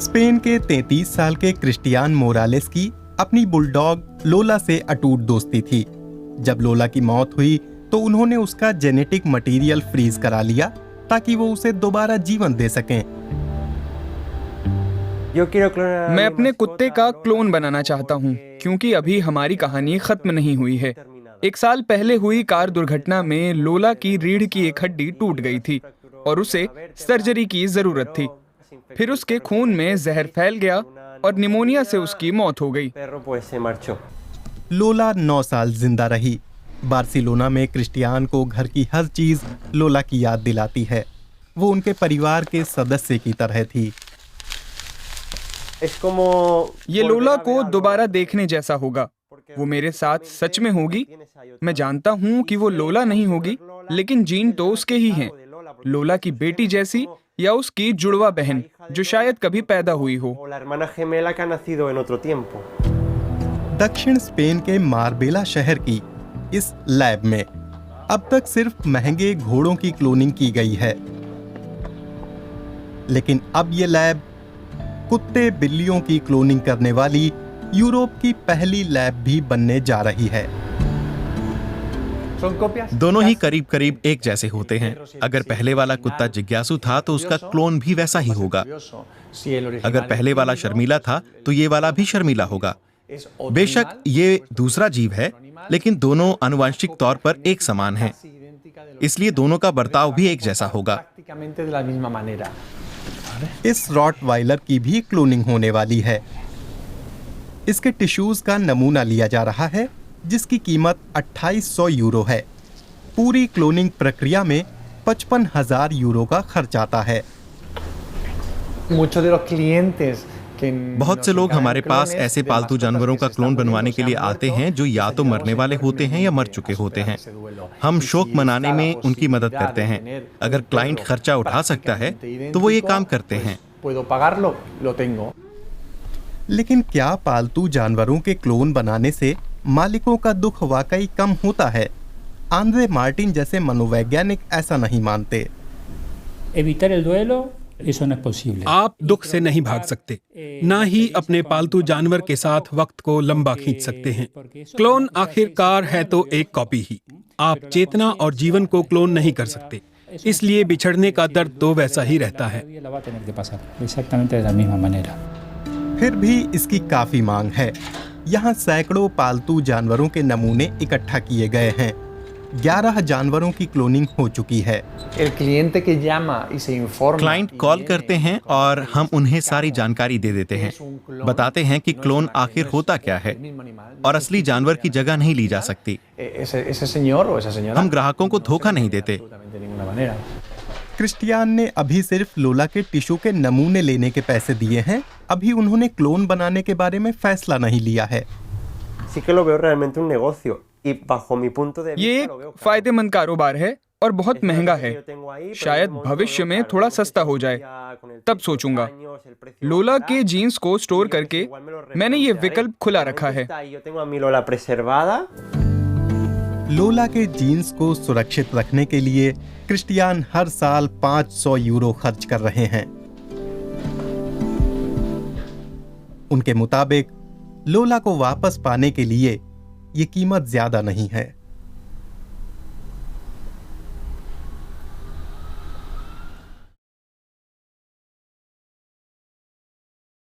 Spain के 33 साल के क्रिस्टियान मोरालेस की अपनी बुलडॉग लोला से अटूट दोस्ती थी। जब लोला की मौत हुई तो उन्होंने उसका जेनेटिक मटेरियल फ्रीज करा लिया ताकि वो उसे दोबारा जीवन दे सकें। मैं अपने कुत्ते का क्लोन बनाना चाहता हूँ क्योंकि अभी हमारी कहानी खत्म नहीं हुई है। 1 साल पहले हुई कार दुर्घटना में लोला की रीढ़ की एक हड्डी टूट गई थी और उसे सर्जरी की जरूरत थी। फिर उसके खून में जहर फैल गया और निमोनिया से उसकी मौत हो गई। लोला 9 साल जिंदा रही। बार्सिलोना में क्रिस्टियान को घर की हर चीज लोला की याद दिलाती है। वो उनके परिवार के सदस्य की तरह थी। ये लोला को दोबारा देखने जैसा होगा। वो मेरे साथ सच में होगी। मैं जानता हूँ कि वो लोला नहीं होगी, लेकिन जीन तो उसके ही हैं। लोला की बेटी जैसी या उसकी जुड़वा बहन जो शायद कभी पैदा हुई हो। दक्षिण स्पेन के मार्बेला शहर की इस लैब में अब तक सिर्फ महंगे घोड़ों की क्लोनिंग की गई है, लेकिन अब ये लैब कुत्ते बिल्लियों की क्लोनिंग करने वाली यूरोप की पहली लैब भी बनने जा रही है। दोनों ही करीब करीब एक जैसे होते हैं। अगर पहले वाला कुत्ता जिज्ञासु था तो उसका क्लोन भी वैसा ही होगा। अगर पहले वाला शर्मीला था तो ये वाला भी शर्मीला होगा। बेशक ये दूसरा जीव है, लेकिन दोनों आनुवंशिक तौर पर एक समान हैं, इसलिए दोनों का बर्ताव भी एक जैसा होगा। इस रॉटवाइलर की भी क्लोनिंग होने वाली है। इसके टिश्यूज का नमूना लिया जा रहा है, जिसकी कीमत 2800 यूरो है। पूरी क्लोनिंग प्रक्रिया में 55,000 यूरो का खर्च आता है। बहुत से लोग हमारे पास ऐसे पालतू जानवरों का क्लोन बनवाने के लिए आते हैं जो या तो मरने वाले होते हैं या मर चुके होते हैं। हम शोक मनाने में उनकी मदद करते हैं। अगर क्लाइंट खर्चा उठा सकता है तो वो ये काम करते हैं। लेकिन क्या पालतू जानवरों के क्लोन बनाने से मालिकों का दुख वाकई कम होता है? आंद्रे मार्टिन जैसे मनोवैज्ञानिक ऐसा नहीं मानते। आप दुख से नहीं भाग सकते, ना ही अपने पालतू जानवर के साथ वक्त को लंबा खींच सकते हैं। क्लोन आखिरकार है तो एक कॉपी ही। आप चेतना और जीवन को क्लोन नहीं कर सकते, इसलिए बिछड़ने का दर्द तो वैसा ही रहता है। फिर भी इसकी काफी मांग है। यहाँ सैकड़ों पालतू जानवरों के नमूने इकट्ठा किए गए हैं। 11 जानवरों की क्लोनिंग हो चुकी है। क्लाइंट कॉल करते हैं और हम उन्हें सारी जानकारी दे देते हैं। बताते हैं कि क्लोन आखिर होता क्या है और असली जानवर की जगह नहीं ली जा सकती। हम ग्राहकों को धोखा नहीं देते। क्रिस्टियान ने अभी सिर्फ लोला के टिश्यू के नमूने लेने के पैसे दिए हैं। अभी उन्होंने क्लोन बनाने के बारे में फैसला नहीं लिया है। ये एक फायदेमंद कारोबार है और बहुत महंगा है। शायद भविष्य में थोड़ा सस्ता हो जाए, तब सोचूंगा। लोला के जीन्स को स्टोर करके मैंने ये विकल्प खुला रखा है। लोला के जीन्स को सुरक्षित रखने के लिए क्रिस्टियान हर साल 500 यूरो खर्च कर रहे हैं। उनके मुताबिक लोला को वापस पाने के लिए ये कीमत ज्यादा नहीं है।